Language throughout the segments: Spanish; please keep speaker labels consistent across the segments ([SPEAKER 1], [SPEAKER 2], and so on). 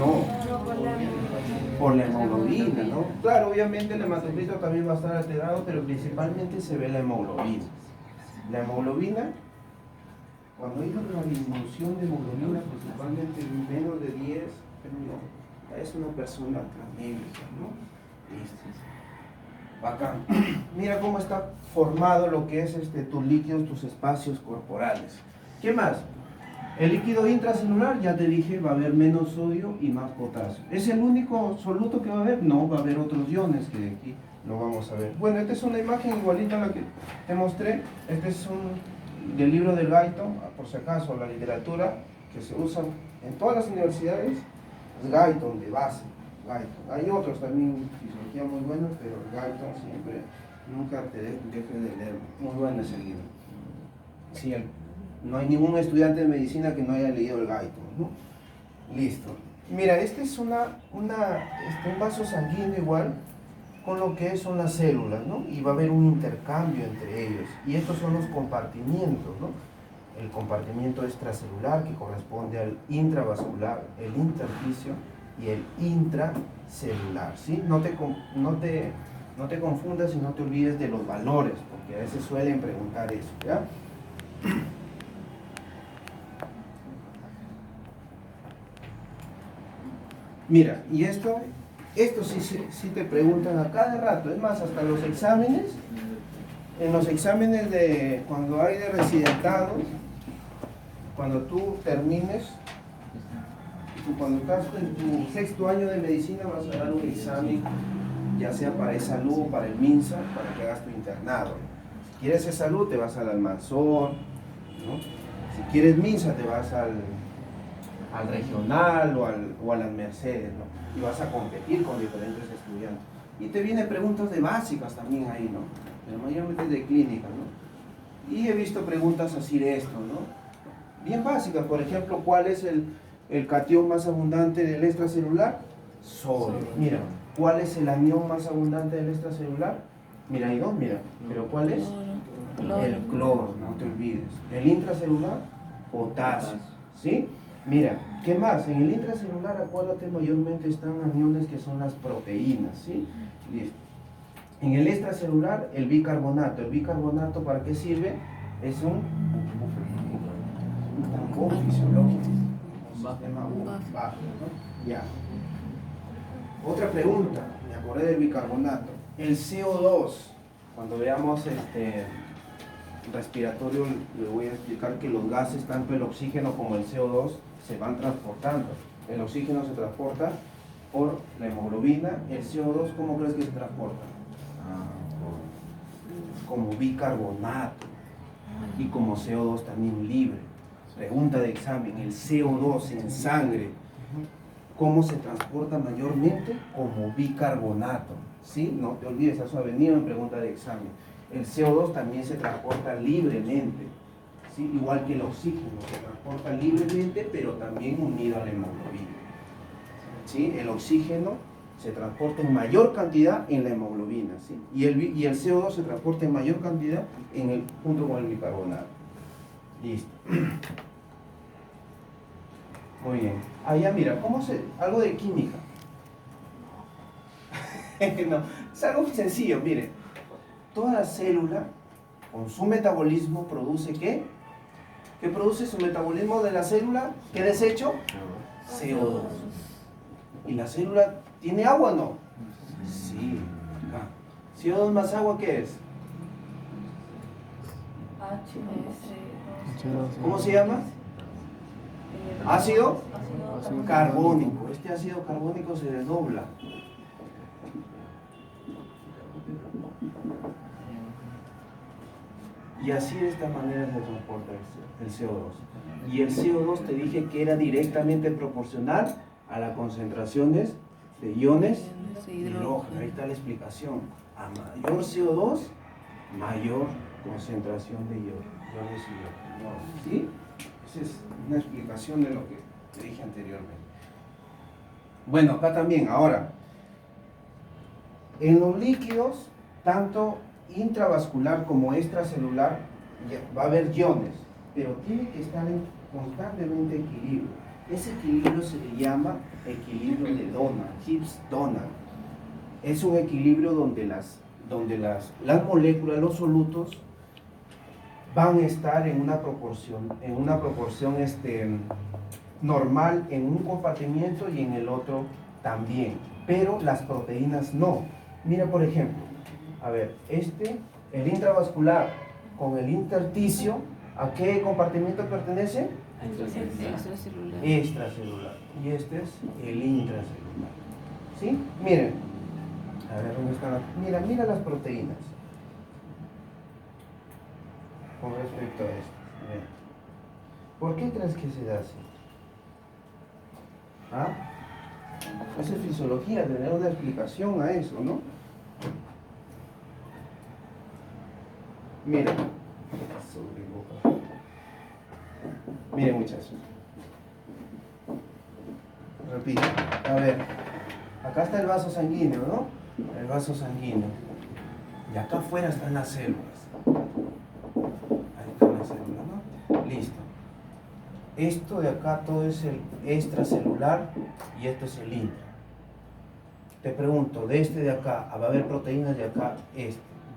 [SPEAKER 1] No, por la hemoglobina, ¿no? Claro, obviamente el hematocrito también va a estar alterado, pero principalmente se ve la hemoglobina. La hemoglobina, cuando hay una disminución de hemoglobina, principalmente menos de 10, no, es una persona anémica, ¿no? Listo. Bacán. Mira cómo está formado lo que es tus líquidos, tus espacios corporales. ¿Qué más? El líquido intracelular, ya te dije, va a haber menos sodio y más potasio. ¿Es el único soluto que va a haber? No, va a haber otros iones que aquí lo vamos a ver. Bueno, esta es una imagen igualita a la que te mostré. Este es del libro del Guyton, por si acaso, la literatura que se usa en todas las universidades, es Guyton de base. Guyton. Hay otros también, fisiología muy buenos, pero Guyton siempre, nunca te dejes de leer. Muy bueno ese libro. Sí, no hay ningún estudiante de medicina que no haya leído el Guyton, ¿no? Listo. Mira, este es un vaso sanguíneo igual con lo que son las células, ¿no? Y va a haber un intercambio entre ellos. Y estos son los compartimientos, ¿no? El compartimiento extracelular que corresponde al intravascular, el intersticio y el intracelular, ¿sí? No te confundas y no te olvides de los valores, porque a veces suelen preguntar eso, ¿ya? Mira, y esto sí te preguntan a cada rato, es más, hasta los exámenes, en los exámenes de cuando hay de residentados, cuando tú termines, cuando estás en tu sexto año de medicina vas a dar un examen, ya sea para E-Salud o para el MINSA, para que hagas tu internado. Si quieres E-Salud te vas al Almanzor, ¿no? Si quieres MINSA te vas al regional o a las Mercedes, ¿no? Y vas a competir con diferentes estudiantes. Y te vienen preguntas de básicas también ahí, ¿no? Pero mayormente de clínica, ¿no? Y he visto preguntas así de esto, ¿no? Bien básicas, por ejemplo, ¿cuál es el catión más abundante del extracelular? Sodio. Mira, ¿cuál es el anión más abundante del extracelular? Mira, hay dos, mira. ¿Pero cuál es? El cloro, no te olvides. El intracelular, potasio, ¿sí? Mira, ¿qué más? En el intracelular, acuérdate, mayormente están aniones que son las proteínas, ¿sí? Listo. En el extracelular, el bicarbonato. ¿El bicarbonato para qué sirve? Es un tampón fisiológico. Un sistema bajo, ¿no? Ya. Otra pregunta, me acordé del bicarbonato. El CO2, cuando veamos respiratorio, le voy a explicar que los gases, tanto el oxígeno como el CO2, se van transportando. El oxígeno se transporta por la hemoglobina. El CO2, ¿cómo crees que se transporta? Como bicarbonato y como CO2 también libre. Pregunta de examen, el CO2 en sangre, ¿cómo se transporta mayormente? Como bicarbonato, ¿sí? No te olvides, eso ha venido en pregunta de examen. El CO2 también se transporta libremente, ¿sí? Igual que el oxígeno, se transporta libremente, pero también unido a la hemoglobina, ¿sí? El oxígeno se transporta en mayor cantidad en la hemoglobina, ¿sí? Y el CO2 se transporta en mayor cantidad junto con el bicarbonato. Listo. Muy bien. Allá mira, algo de química. No, es algo sencillo, mire. Toda célula con su metabolismo produce ¿qué? ¿Qué produce su metabolismo de la célula? ¿Qué desecho? CO2. ¿Y la célula tiene agua o no? Sí. CO2 más agua, ¿qué es? ¿Cómo se llama? Ácido carbónico. Este ácido carbónico se desdobla. Y así de esta manera se transporta el CO2. Y el CO2 te dije que era directamente proporcional a las concentraciones de iones de hidrógeno. Ahí está la explicación. A mayor CO2, mayor concentración de iones hidrógeno. ¿Sí? Esa es una explicación de lo que te dije anteriormente. Bueno, acá también, ahora, en los líquidos, tanto intravascular como extracelular, va a haber iones, pero tiene que estar en constantemente equilibrio. Ese equilibrio se le llama equilibrio de Donald, Gibbs-Donald. Es un equilibrio donde las moléculas, los solutos, van a estar en una proporción normal en un compartimiento y en el otro también, pero las proteínas no. Mira, por ejemplo, a ver, el intravascular con el intersticio, ¿a qué compartimiento pertenece?
[SPEAKER 2] Extracelular.
[SPEAKER 1] Extracelular. Y este es el intracelular. ¿Sí? Miren. A ver, ¿dónde están? Mira las proteínas. Con respecto a esto. Bien. ¿Por qué crees que se da así? ¿Ah? Esa es fisiología, tener una explicación a eso, ¿no? Miren. Miren, muchachos. Repito. A ver. Acá está el vaso sanguíneo, ¿no? El vaso sanguíneo. Y acá afuera están las células. Ahí están las células, ¿no? Listo. Esto de acá todo es el extracelular y esto es el intra. Te pregunto, de este de acá, va a haber proteínas, de acá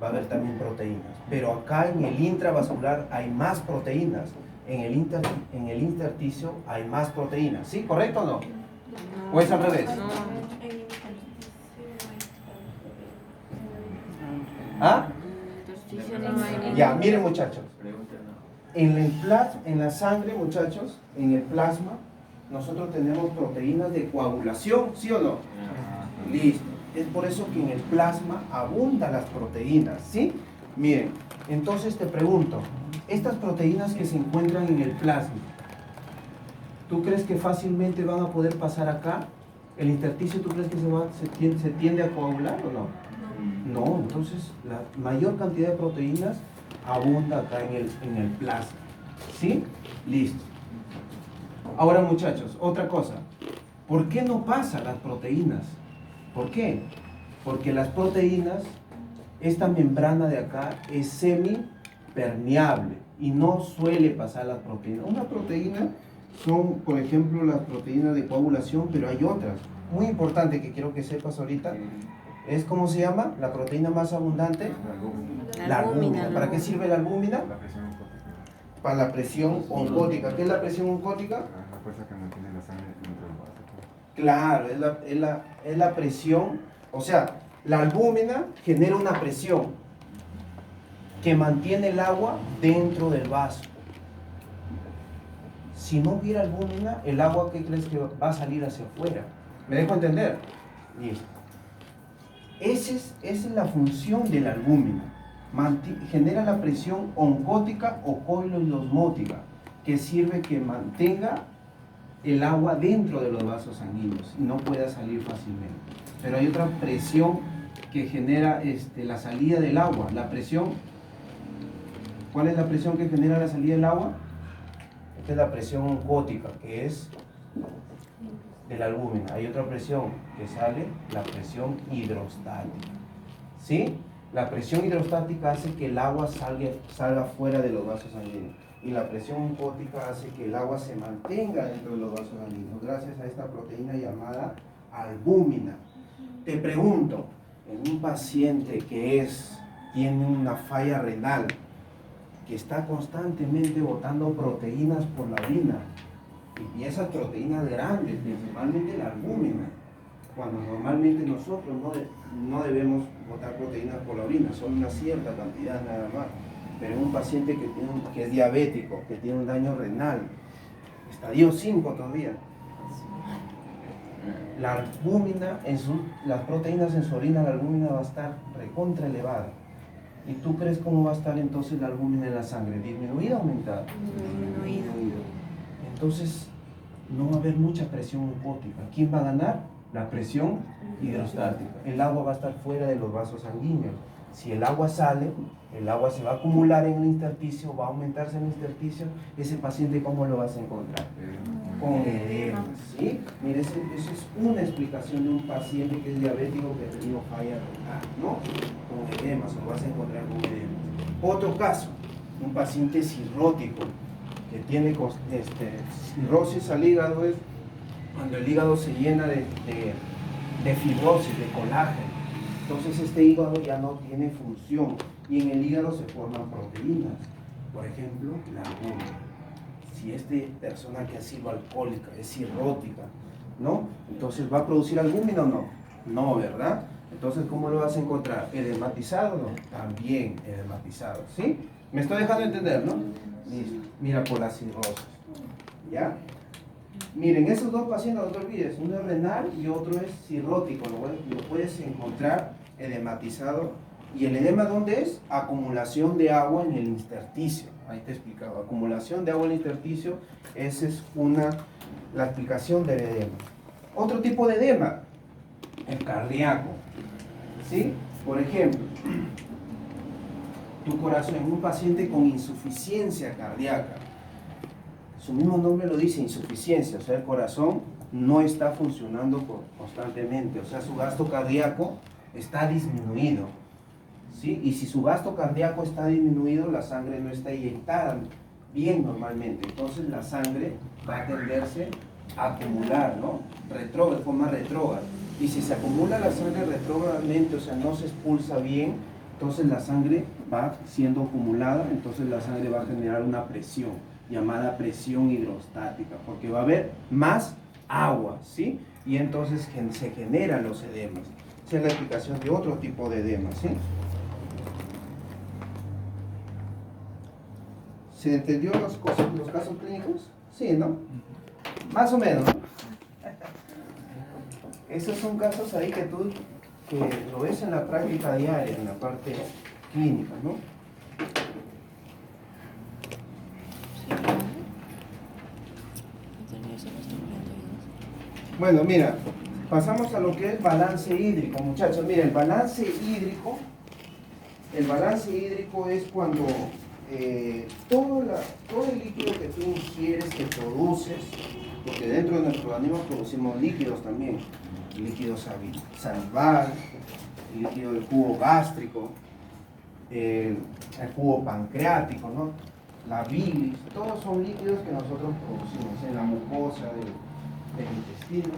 [SPEAKER 1] va a haber también proteínas. Pero acá en el intravascular hay más proteínas. En el intersticio hay más proteínas. ¿Sí? ¿Correcto o no? ¿O es al revés? ¿Ah? Ya, miren, muchachos. En la sangre, muchachos, en el plasma, nosotros tenemos proteínas de coagulación, ¿sí o no? Listo. Es por eso que en el plasma abundan las proteínas, ¿sí? Miren, entonces te pregunto, estas proteínas que se encuentran en el plasma, ¿tú crees que fácilmente van a poder pasar acá? ¿El intersticio tú crees que se tiende a coagular o no? No, entonces la mayor cantidad de proteínas abunda acá en el plasma. ¿Sí? Listo. Ahora, muchachos, otra cosa. ¿Por qué no pasan las proteínas? ¿Por qué? Porque las proteínas, esta membrana de acá es semipermeable y no suele pasar las proteínas. Una proteína son, por ejemplo, las proteínas de coagulación, pero hay otras. Muy importante que quiero que sepas ahorita. ¿Es cómo se llama? La proteína más abundante. La albúmina. ¿Para qué sirve la albúmina? Para la presión oncótica. ¿Qué es la presión oncótica?
[SPEAKER 3] La fuerza que mantiene la sangre dentro del vaso.
[SPEAKER 1] Claro, es la presión. O sea, la albúmina genera una presión que mantiene el agua dentro del vaso. Si no hubiera albúmina, el agua, ¿qué crees que va a salir hacia afuera? ¿Me dejo entender? Listo. Esa es la función de la albúmina. Genera la presión oncótica o coiloosmótica, que sirve que mantenga el agua dentro de los vasos sanguíneos y no pueda salir fácilmente. Pero hay otra presión que genera la salida del agua. La presión, ¿cuál es la presión que genera la salida del agua? Esta es la presión oncótica, que es de la albúmina. Hay otra presión que sale, la presión hidrostática. ¿Sí? La presión hidrostática hace que el agua salga fuera de los vasos sanguíneos. Y la presión oncótica hace que el agua se mantenga dentro de los vasos sanguíneos, gracias a esta proteína llamada albúmina. Te pregunto, en un paciente que tiene una falla renal, que está constantemente botando proteínas por la orina, y esas proteínas grandes, principalmente la albúmina, cuando normalmente nosotros no debemos botar proteínas por la orina, son una cierta cantidad nada más. Pero en un paciente que es diabético, que tiene un daño renal, estadio 5 todavía, la albúmina, las proteínas en su orina, la albúmina va a estar recontra elevada. ¿Y tú crees cómo va a estar entonces la albúmina en la sangre? ¿Disminuida o aumentada?
[SPEAKER 2] Disminuida.
[SPEAKER 1] Entonces no va a haber mucha presión oncótica. ¿Quién va a ganar? La presión hidrostática. El agua va a estar fuera de los vasos sanguíneos. Si el agua sale, el agua se va a acumular en el intersticio, va a aumentarse en el intersticio. Ese paciente, ¿cómo lo vas a encontrar? Con edema, ¿sí? Mire, esa es una explicación de un paciente que es diabético que ha tenido falla renal, ¿no? Con edemas, lo vas a encontrar con edemas. Otro caso, un paciente cirrótico que tiene cirrosis al hígado es cuando el hígado se llena de fibrosis, de colágeno. Entonces este hígado ya no tiene función y en el hígado se forman proteínas. Por ejemplo, la albúmina. Si esta persona que ha sido alcohólica es cirrótica, ¿no? Entonces, ¿va a producir albúmina o no? No, ¿verdad? Entonces, ¿cómo lo vas a encontrar? ¿Edematizado o no? También edematizado, ¿sí? ¿Me estoy dejando entender, no? Listo. Mira, por la cirrosis, ¿ya? Miren, esos dos pacientes, no te olvides, uno es renal y otro es cirrótico, lo puedes encontrar edematizado. ¿Y el edema dónde es? Acumulación de agua en el intersticio. Ahí te he explicado, acumulación de agua en el intersticio, esa es la explicación del edema. Otro tipo de edema, el cardíaco, ¿sí? Por ejemplo, tu corazón en un paciente con insuficiencia cardíaca, su mismo nombre lo dice, insuficiencia, o sea, el corazón no está funcionando constantemente, o sea, su gasto cardíaco está disminuido, ¿sí? Y si su gasto cardíaco está disminuido, la sangre no está inyectada bien normalmente, entonces la sangre va a tenderse a acumular, ¿no? De forma retrógrada. Y si se acumula la sangre retrógradamente, o sea, no se expulsa bien, entonces la sangre va siendo acumulada, entonces la sangre va a generar una presión, llamada presión hidrostática, porque va a haber más agua, ¿sí? Y entonces se generan los edemas. Esa es la explicación de otro tipo de edemas, ¿sí? ¿Se entendió los casos clínicos? Sí, ¿no? Más o menos, ¿no? Esos son casos ahí que lo ves en la práctica diaria, en la parte clínica, ¿no? Bueno, mira, pasamos a lo que es balance hídrico, muchachos. Mira, el balance hídrico es cuando todo el líquido que tú ingieres, que produces, porque dentro de nuestro organismo producimos líquidos también, líquido salival, líquido del jugo gástrico, el jugo pancreático, ¿no? La bilis, todos son líquidos que nosotros producimos en la mucosa del intestino,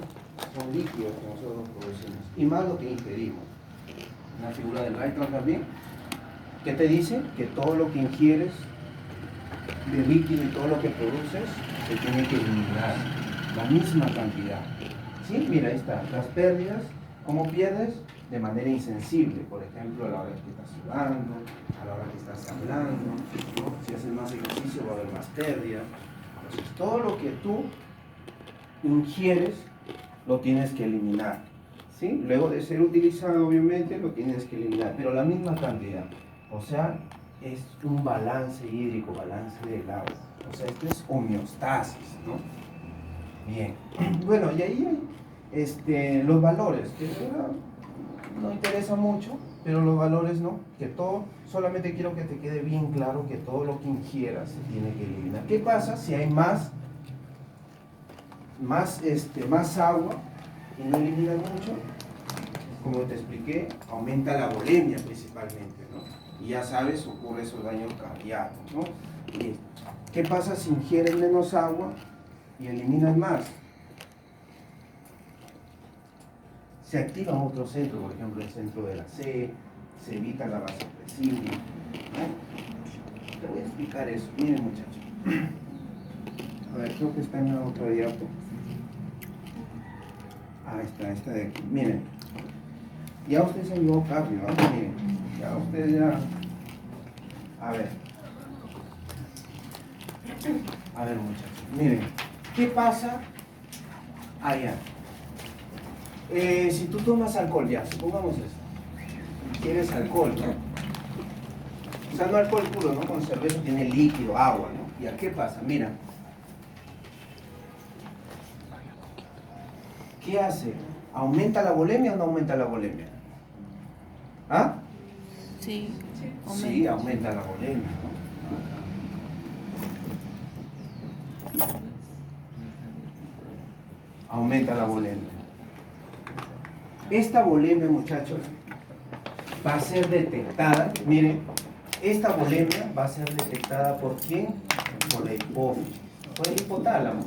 [SPEAKER 1] son líquidos que nosotros producimos, y más lo que ingerimos. La figura del Rayton también, ¿qué te dice? Que todo lo que ingieres de líquido y todo lo que produces se tiene que eliminar, la misma cantidad. ¿Sí? Mira, ahí está, las pérdidas, ¿cómo pierdes? De manera insensible, por ejemplo, a la hora que estás sudando, a la hora que estás hablando, ¿no? Si haces más ejercicio va a haber más pérdida. Entonces, todo lo que tú ingieres lo tienes que eliminar, ¿sí? Luego de ser utilizado, obviamente, lo tienes que eliminar, pero la misma cantidad. O sea, es un balance hídrico, balance del agua. O sea, esto es homeostasis, ¿no? Bien. Bueno, y ahí hay los valores, que de verdad no interesa mucho, pero los valores no, que todo, solamente quiero que te quede bien claro que todo lo que ingieras se tiene que eliminar. ¿Qué pasa si hay más agua y no eliminas mucho? Como te expliqué, aumenta la volemia principalmente, ¿no? Y ya sabes, ocurre esos daños cardíacos, ¿no? Bien. ¿Qué pasa si ingieres menos agua y eliminas más? Se activan otros centros, por ejemplo el centro de la C, se evita la vasopresina, ¿no? Te voy a explicar eso. Miren, muchachos. A ver, creo que está en la otra diapo. Ah, esta de aquí. Miren. Ya usted se llevó cambio, ¿no? Miren. Ya usted ya... A ver, muchachos. Miren. ¿Qué pasa allá? Si tú tomas alcohol, ya, supongamos eso. Tienes alcohol, ¿no? O sea, no alcohol puro, ¿no? Con cerveza tiene líquido, agua, ¿no? ¿Ya qué pasa? Mira. ¿Qué hace? ¿Aumenta la volemia o no aumenta la volemia? ¿Ah?
[SPEAKER 2] Sí,
[SPEAKER 1] Sí, aumenta la volemia, ¿no? Aumenta la volemia. Esta volemia, muchachos, va a ser detectada, miren, esta volemia va a ser detectada ¿por quién? Por la hipófisis, por el hipotálamo.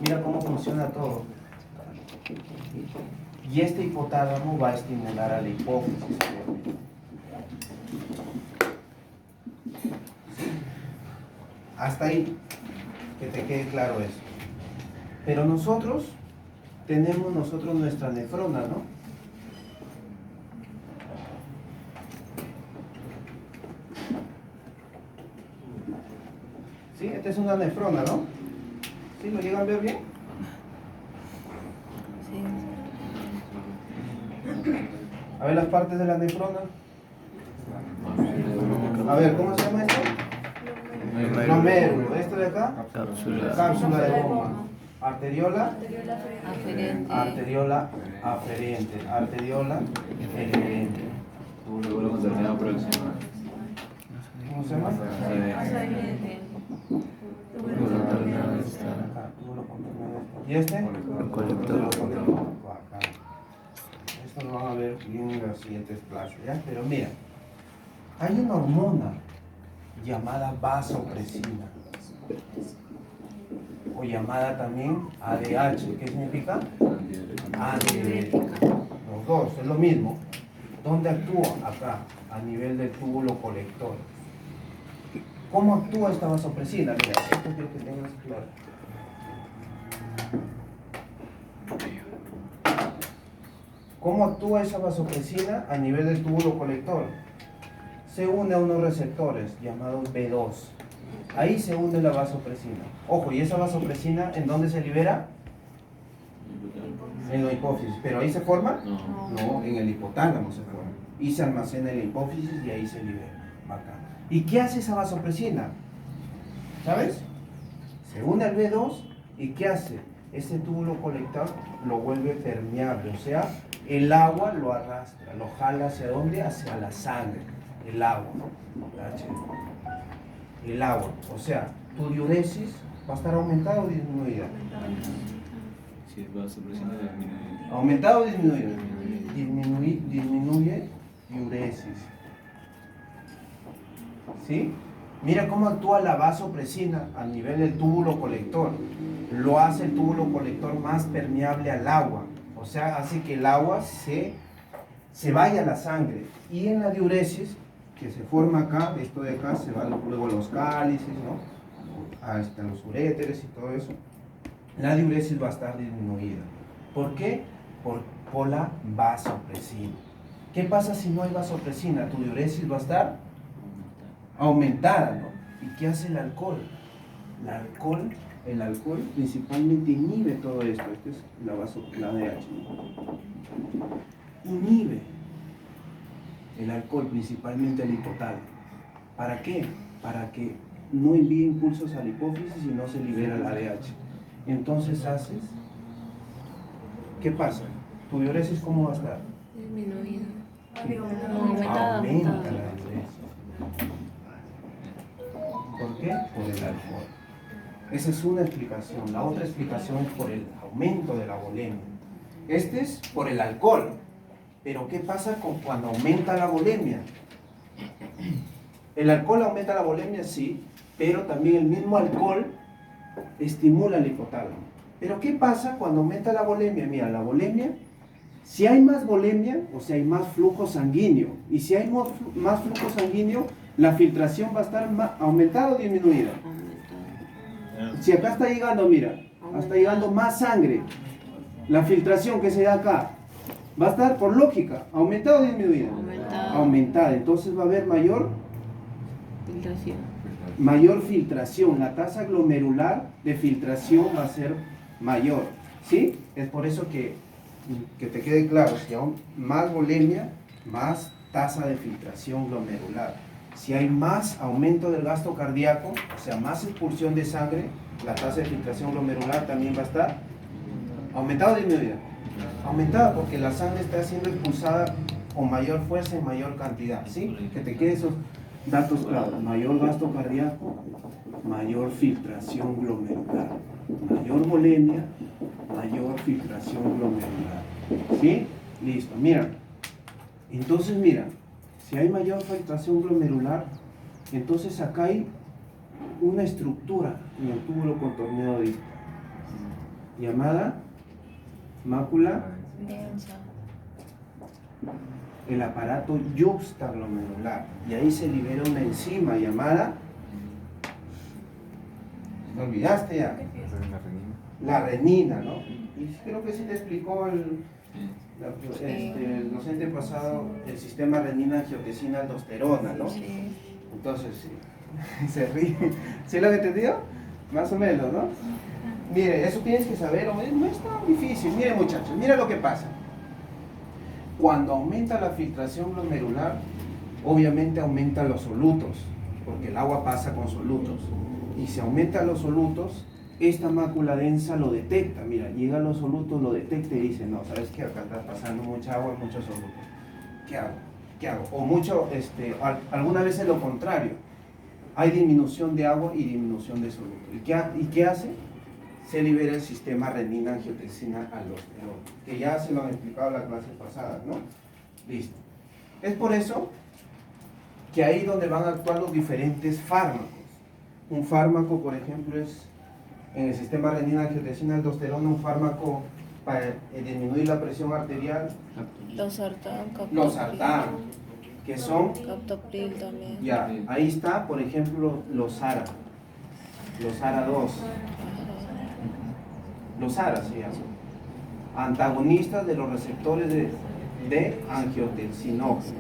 [SPEAKER 1] Mira cómo funciona todo. Y este hipotálamo va a estimular a la hipófisis. Hasta ahí, que te quede claro eso. Pero nosotros tenemos nuestra nefrona, ¿no? ¿Sí? Esta es una nefrona, ¿no? ¿Sí? ¿Lo llegan a ver bien?
[SPEAKER 2] Sí.
[SPEAKER 1] A ver las partes de la nefrona. A ver, ¿cómo se llama esto? Glomérulo. ¿Esto de acá? Cápsula de goma. Arteriola.
[SPEAKER 2] Aferente.
[SPEAKER 1] Arteriola aferente. Arteriola eferente. ¿Cómo se llama? ¿Y este?
[SPEAKER 4] Colector.
[SPEAKER 1] Esto lo van a ver bien en las siguientes clases, ¿ya? Pero mira, hay una hormona llamada vasopresina o llamada también ADH. ¿Qué significa? Antidiurética. Los dos, es lo mismo. ¿Dónde actúa? Acá, a nivel del túbulo colector. ¿Cómo actúa esta vasopresina? Mira, esto quiero que tengas claro. ¿Cómo actúa esa vasopresina a nivel del túbulo colector? Se une a unos receptores llamados B2. Ahí se une la vasopresina. Ojo, ¿y esa vasopresina en dónde se libera? En la hipófisis. ¿Pero ahí se forma? No, en el hipotálamo se forma. Y se almacena en la hipófisis y ahí se libera. Bacán. ¿Y qué hace esa vasopresina? ¿Sabes? Se une al B2 y ¿qué hace? Ese túbulo colector lo vuelve permeable, o sea, el agua lo arrastra, lo jala ¿hacia dónde? Hacia la sangre, el agua, el agua, o sea, tu diuresis va a estar aumentada o disminuida.
[SPEAKER 4] Si va a supresión disminuye.
[SPEAKER 1] ¿Aumentada o disminuida? Disminuye diuresis. ¿Sí? Mira cómo actúa la vasopresina a nivel del túbulo colector. Lo hace el túbulo colector más permeable al agua. O sea, hace que el agua se vaya a la sangre. Y en la diuresis, que se forma acá, esto de acá, se va luego a los cálices, ¿no? Hasta los uréteres y todo eso. La diuresis va a estar disminuida. ¿Por qué? Por la vasopresina. ¿Qué pasa si no hay vasopresina? Tu diuresis va a estar aumentada, ¿no? ¿Y qué hace el alcohol? El alcohol principalmente inhibe todo esto. Esta es la ADH. Inhibe el alcohol, principalmente el hipotálamo. ¿Para qué? Para que no envíe impulsos a la hipófisis y no se libera la ADH. Entonces haces, ¿qué pasa? ¿Tu diuresis cómo va a estar?
[SPEAKER 2] Disminuido.
[SPEAKER 1] Aumenta
[SPEAKER 2] Aumentada.
[SPEAKER 1] la diuresis. ¿Por qué? Por el alcohol. Esa es una explicación. La otra explicación es por el aumento de la volemia. Este es por el alcohol. Pero ¿qué pasa cuando aumenta la volemia? ¿El alcohol aumenta la volemia? Sí, pero también el mismo alcohol estimula el hipotálamo. Pero ¿qué pasa cuando aumenta la volemia? Mira, la volemia, si hay más volemia, o sea, hay más flujo sanguíneo. Y si hay más flujo sanguíneo, la filtración va a estar aumentada o disminuida. Si acá está llegando, mira, está llegando más sangre, la filtración que se da acá va a estar, por lógica, aumentada o disminuida. Aumentada. Entonces va a haber mayor filtración. La tasa glomerular de filtración va a ser mayor. ¿Sí? Es por eso que te quede claro, si hay más volemia, más tasa de filtración glomerular. Si hay más aumento del gasto cardíaco, o sea, más expulsión de sangre, la tasa de filtración glomerular también va a estar aumentada o disminuida. Aumentada porque la sangre está siendo expulsada con mayor fuerza y mayor cantidad. ¿Sí? Que te queden esos datos claros. Mayor gasto cardíaco, mayor filtración glomerular. Mayor volemia, mayor filtración glomerular. ¿Sí? Listo. Mira. Entonces, mira. Si hay mayor filtración glomerular, entonces acá hay una estructura en el túbulo contorneado distal llamada mácula,
[SPEAKER 2] Densa.
[SPEAKER 1] el aparato yuxtaglomerular, y ahí se libera una enzima llamada, ¿te olvidaste ya?
[SPEAKER 3] Esa es la renina.
[SPEAKER 1] La renina, ¿no? Y creo que sí te explicó el docente pasado el sistema renina-angiotensina-aldosterona, ¿no?
[SPEAKER 2] Sí.
[SPEAKER 1] Entonces, sí, se ríe. ¿Sí lo han entendido? Más o menos, ¿no? Mire, eso tienes que saber, no es tan difícil. Mire, muchachos, mira lo que pasa. Cuando aumenta la filtración glomerular, obviamente aumentan los solutos, porque el agua pasa con solutos. Y si aumentan los solutos, esta mácula densa lo detecta. Mira, llega a los solutos, lo detecta y dice, no, ¿sabes qué? Acá está pasando mucha agua, muchos solutos. ¿Qué hago? ¿Qué hago? O mucho, alguna vez es lo contrario. Hay disminución de agua y disminución de solutos. ¿Y qué hace? Se libera el sistema renina-angiotensina-aldosterona, que ya se lo han explicado en la clase pasada, ¿no? Listo. Es por eso que ahí donde van a actuar los diferentes fármacos. Un fármaco, por ejemplo, es en el sistema renina-angiotensina-aldosterona, un fármaco para disminuir la presión arterial,
[SPEAKER 2] Losartán, captopril.
[SPEAKER 1] losartán, que son,
[SPEAKER 2] Captopril también.
[SPEAKER 1] ya, ahí está, por ejemplo, losara 2, losara se llama, antagonistas de los receptores de angiotensinógeno.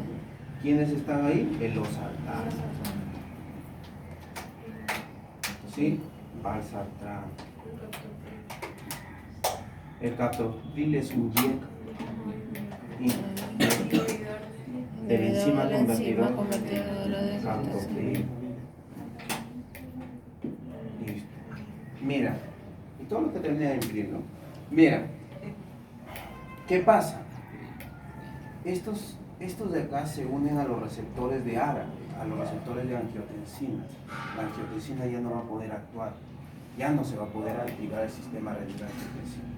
[SPEAKER 1] ¿Quiénes están ahí? El losartán, ¿sí? Valsartán. El captopril es un YEC de la enzima
[SPEAKER 2] convertidora de
[SPEAKER 1] captopril. Listo. Mira, y todo lo que termina de imprimir, ¿no? Mira, ¿qué pasa? Estos de acá se unen a los receptores de ARA, a los receptores de angiotensina. La angiotensina ya no va a poder actuar, ya no se va a poder activar el sistema renina-angiotensina.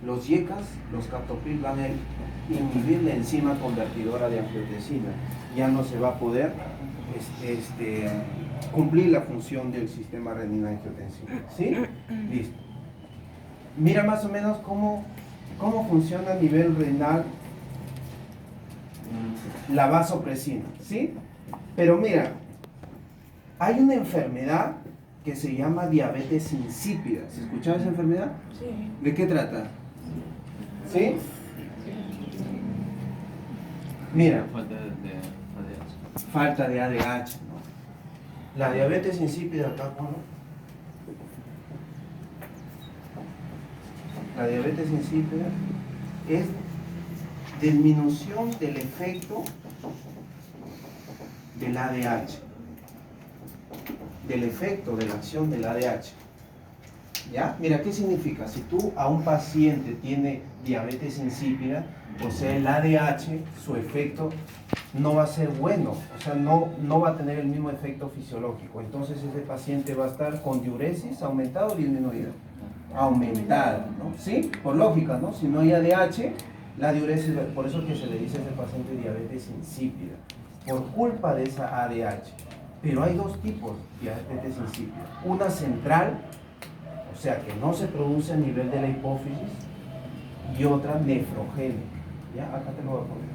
[SPEAKER 1] Los YECAS, los captopril, van a inhibir la enzima convertidora de angiotensina, ya no se va a poder cumplir la función del sistema renina-angiotensina. ¿Sí? Listo. Mira más o menos cómo funciona a nivel renal la vasopresina, ¿sí? Pero mira, hay una enfermedad que se llama diabetes insípida. ¿Se escuchaba esa enfermedad?
[SPEAKER 2] Sí.
[SPEAKER 1] ¿De qué trata? ¿Sí? Mira, falta de ADH, ¿no? La diabetes insípida acá, ¿no? La diabetes insípida es disminución del efecto del ADH, del efecto de la acción del ADH. ¿Ya? Mira, ¿qué significa? Si tú a un paciente tiene diabetes insípida, o sea, el ADH, su efecto no va a ser bueno, o sea, no va a tener el mismo efecto fisiológico. Entonces ese paciente va a estar con diuresis aumentada o disminuida. Aumentada, ¿no? ¿Sí? Por lógica, ¿no? Si no hay ADH, la diuresis, por eso es que se le dice a ese paciente diabetes insípida, por culpa de esa ADH. Pero hay dos tipos de diabetes insípida. Una central, o sea, que no se produce a nivel de la hipófisis, y otra nefrogénica. ¿Ya? Acá te lo voy a poner.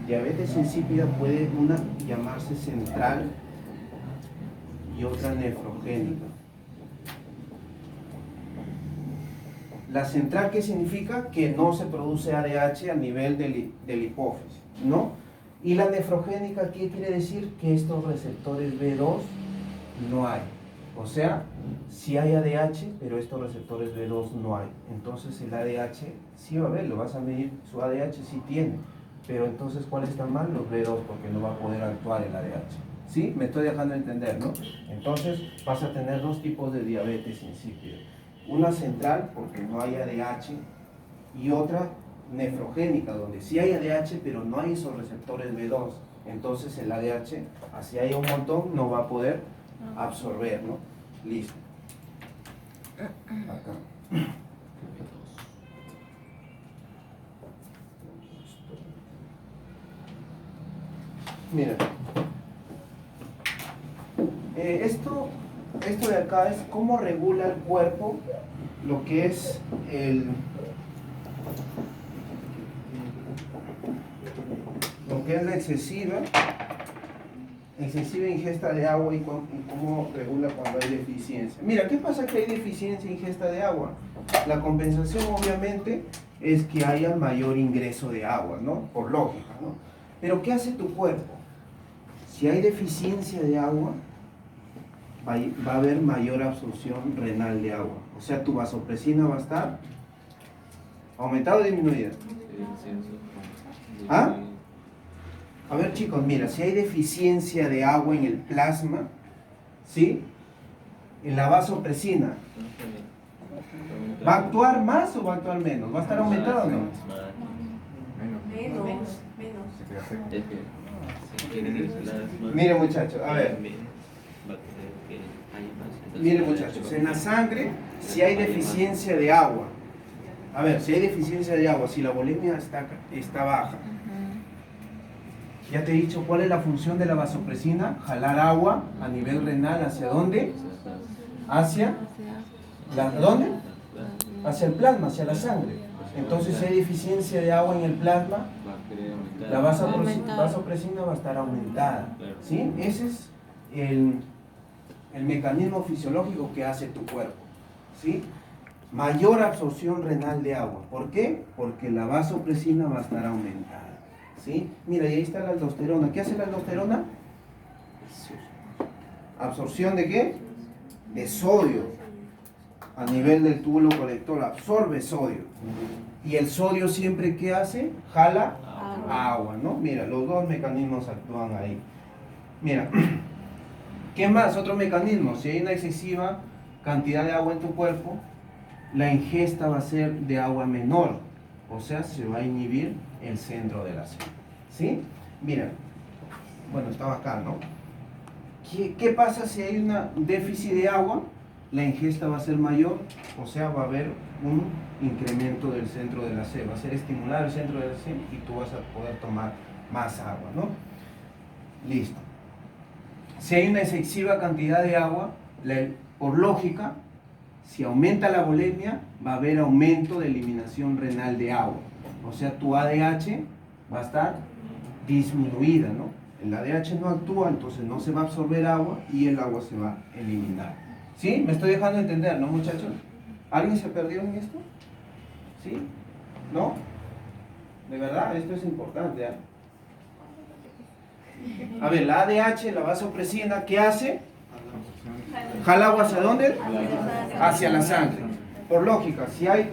[SPEAKER 1] Diabetes insípida puede una llamarse central y otra nefrogénica. La central, ¿qué significa? Que no se produce ADH a nivel del hipófisis, ¿no? Y la nefrogénica, ¿qué quiere decir? Que estos receptores B2 no hay. O sea, sí hay ADH, pero estos receptores B2 no hay. Entonces el ADH sí va a haber, lo vas a medir, su ADH sí tiene. Pero entonces, ¿cuál está mal? Los B2, porque no va a poder actuar el ADH. ¿Sí? Me estoy dejando entender, ¿no? Entonces vas a tener dos tipos de diabetes insípida. Una central, porque no hay ADH, y otra nefrogénica, donde sí hay ADH, pero no hay esos receptores B2. Entonces el ADH, así hay un montón, no va a poder absorber, ¿no? Listo. Acá. Mira. Esto de acá es cómo regula el cuerpo lo que es la excesiva ingesta de agua y cómo regula cuando hay deficiencia. Mira, ¿qué pasa que hay deficiencia en ingesta de agua? La compensación obviamente es que haya mayor ingreso de agua, ¿no? Por lógica, ¿no? Pero ¿qué hace tu cuerpo? Si hay deficiencia de agua, va a haber mayor absorción renal de agua. O sea, tu vasopresina va a estar aumentada o disminuida. ¿Ah? A ver, chicos, mira, si hay deficiencia de agua en el plasma, ¿sí? En la vasopresina, ¿va a actuar más o va a actuar menos? ¿Va a estar aumentada o no?
[SPEAKER 3] Menos.
[SPEAKER 1] Mire, muchachos, a ver. Mire, muchachos, en la sangre, si hay deficiencia de agua, a ver, si hay deficiencia de agua, si la volemia está baja, ya te he dicho cuál es la función de la vasopresina: jalar agua a nivel renal, ¿hacia dónde? Hacia ¿dónde? Hacia el plasma, hacia la sangre. Entonces, si hay deficiencia de agua en el plasma, la vasopresina va a estar aumentada, ¿sí? Ese es el mecanismo fisiológico que hace tu cuerpo, ¿sí? Mayor absorción renal de agua. ¿Por qué? Porque la vasopresina va a estar aumentada, ¿sí? Mira, y ahí está la aldosterona. ¿Qué hace la aldosterona? ¿Absorción de qué? De sodio a nivel del túbulo colector. Absorbe sodio. Y el sodio siempre, ¿qué hace? Jala agua, ¿no? Mira, los dos mecanismos actúan ahí. Mira, ¿qué más? Otro mecanismo. Si hay una excesiva cantidad de agua en tu cuerpo, la ingesta va a ser de agua menor, o sea, se va a inhibir el centro de la sed, ¿sí? Mira, bueno, estaba acá, ¿no? ¿Qué pasa si hay un déficit de agua? La ingesta va a ser mayor, o sea, va a haber un incremento del centro de la sed, va a ser estimular el centro de la sed y tú vas a poder tomar más agua, ¿no? Listo. Si hay una excesiva cantidad de agua, por lógica, si aumenta la volemia, va a haber aumento de eliminación renal de agua. O sea, tu ADH va a estar disminuida, ¿no? El ADH no actúa, entonces no se va a absorber agua y el agua se va a eliminar. ¿Sí? ¿Me estoy dejando entender, no, muchachos? ¿Alguien se perdió en esto? ¿Sí? ¿No? De verdad, esto es importante, ¿eh? A ver, la ADH, la vasopresina, ¿qué hace? ¿Jala agua hacia dónde? Hacia la sangre. Por lógica, si hay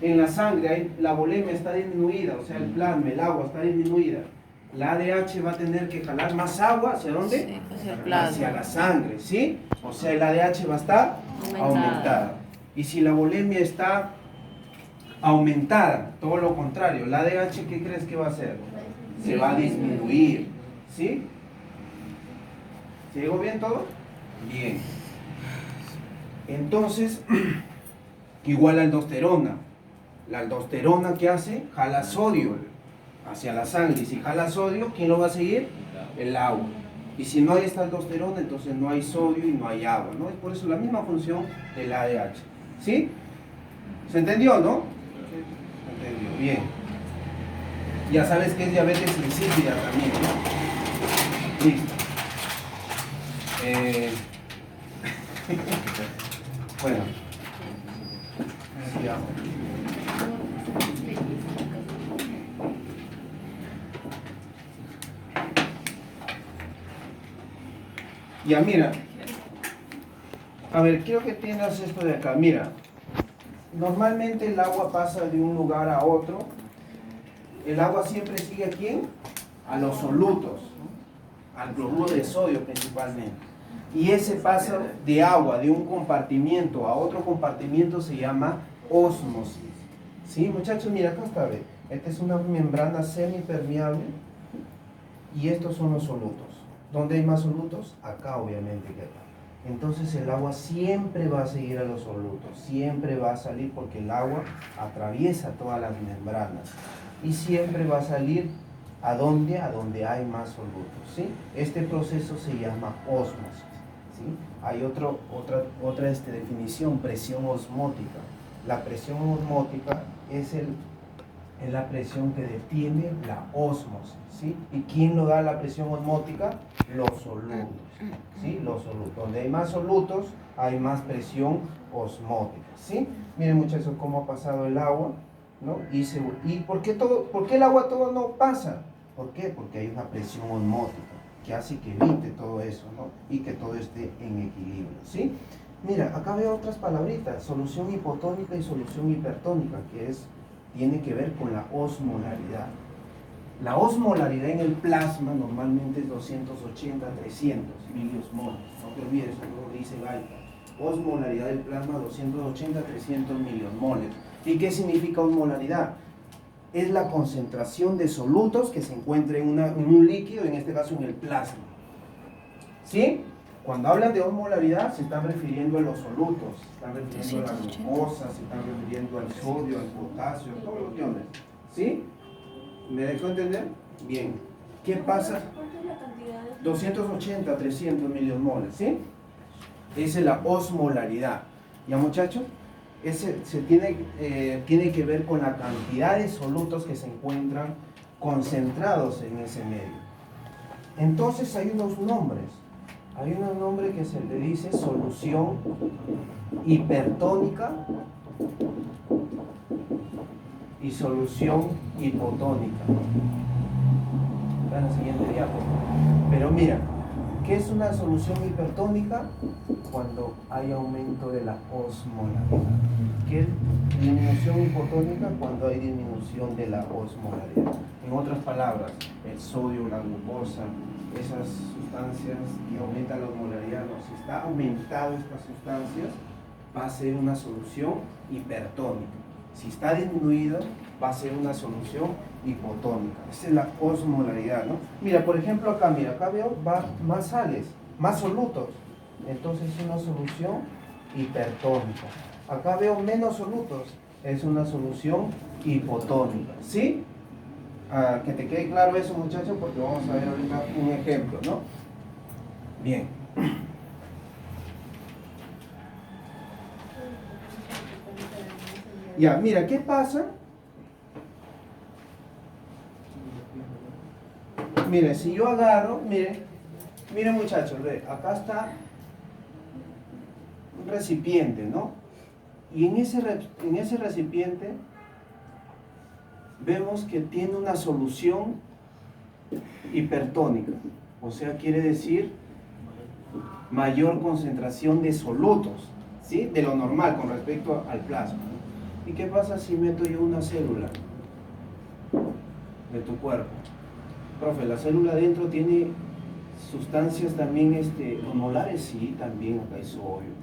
[SPEAKER 1] en la sangre, la volemia está disminuida, o sea, el plasma, el agua está disminuida, la ADH va a tener que jalar más agua, ¿hacia dónde?
[SPEAKER 2] Sí, hacia el plasma.
[SPEAKER 1] Hacia la sangre, ¿sí? O sea, el ADH va a estar aumentada. Y si la volemia está aumentada, todo lo contrario, la ADH, ¿qué crees que va a hacer? Se va a disminuir, ¿sí? ¿Se llegó bien todo? Bien. Entonces, igual la aldosterona. La aldosterona, ¿qué hace? Jala sodio hacia la sangre. Y si jala sodio, ¿quién lo va a seguir? El agua. Y si no hay esta aldosterona, entonces no hay sodio y no hay agua, ¿no? Es por eso la misma función del ADH. ¿Sí? ¿Se entendió, no? Se entendió. Bien. Ya sabes que es diabetes insípida también, ¿no? Listo. Bueno. Sigamos. Ya, mira. A ver, quiero que entiendas esto de acá. Mira, normalmente el agua pasa de un lugar a otro. El agua siempre sigue a quién? A los solutos, ¿no? Al cloruro de sodio principalmente. Y ese paso de agua de un compartimiento a otro compartimiento se llama ósmosis. ¿Sí, muchachos? Mira, acá está, ve. Esta es una membrana semipermeable y estos son los solutos. ¿Dónde hay más solutos? Acá, obviamente, que acá. Entonces el agua siempre va a seguir a los solutos, siempre va a salir porque el agua atraviesa todas las membranas y siempre va a salir ¿A dónde? A donde hay más solutos, ¿sí? Este proceso se llama ósmosis, ¿sí? Hay otra definición, presión osmótica. La presión osmótica es la presión que detiene la ósmosis, ¿sí? ¿Y quién lo da la presión osmótica? Los solutos, ¿sí? Los solutos. Donde hay más solutos, hay más presión osmótica, ¿sí? Miren, muchachos, cómo ha pasado el agua, ¿no? ¿Y por qué el agua todo no pasa? ¿Por qué? Porque hay una presión osmótica que hace que evite todo eso, ¿no? Y que todo esté en equilibrio, ¿sí? Mira, acá veo otras palabritas, solución hipotónica y solución hipertónica, que tiene que ver con la osmolaridad. La osmolaridad en el plasma normalmente es 280 a 300 miliosmoles. No te olvides, eso lo dice Gaita. Osmolaridad del plasma 280 a 300 miliosmoles. ¿Y qué significa osmolaridad? Es la concentración de solutos que se encuentra en un líquido, en este caso en el plasma. ¿Sí? Cuando hablan de osmolaridad se están refiriendo a los solutos, se están refiriendo a la glucosa, se están refiriendo al sodio, al potasio, a todos los iones. ¿Sí? ¿Me dejó entender? Bien. ¿Qué pasa? 280 a 300 miliosmoles, ¿sí? Esa es la osmolaridad. ¿Ya, muchachos? Tiene que ver con la cantidad de solutos que se encuentran concentrados en ese medio. Entonces hay unos nombres. Hay un nombre que se le dice solución hipertónica y solución hipotónica. Está en el siguiente diapositiva. Pero mira, ¿qué es una solución hipertónica? Cuando hay aumento de la osmolaridad. ¿Qué es disminución hipotónica? Cuando hay disminución de la osmolaridad. En otras palabras, el sodio, la glucosa, esas sustancias que aumentan la osmolaridad, no, si está aumentado estas sustancias, va a ser una solución hipertónica. Si está disminuido, va a ser una solución hipotónica. Esa es la osmolaridad, ¿no? Mira, por ejemplo, acá veo más sales, más solutos. Entonces es una solución hipertónica. Acá veo menos solutos, es una solución hipotónica. ¿Sí? Que te quede claro eso, muchachos, porque vamos a ver ahorita un ejemplo, ¿no? Bien. Ya, mira, ¿qué pasa? Mire, si yo agarro, miren muchachos, ve, acá está un recipiente, ¿no? Y en ese recipiente vemos que tiene una solución hipertónica, o sea, quiere decir mayor concentración de solutos, ¿sí? De lo normal con respecto al plasma. ¿Y qué pasa si meto yo una célula de tu cuerpo? Profe, ¿la célula dentro tiene sustancias también osmolares? Sí, también acá hay sodio.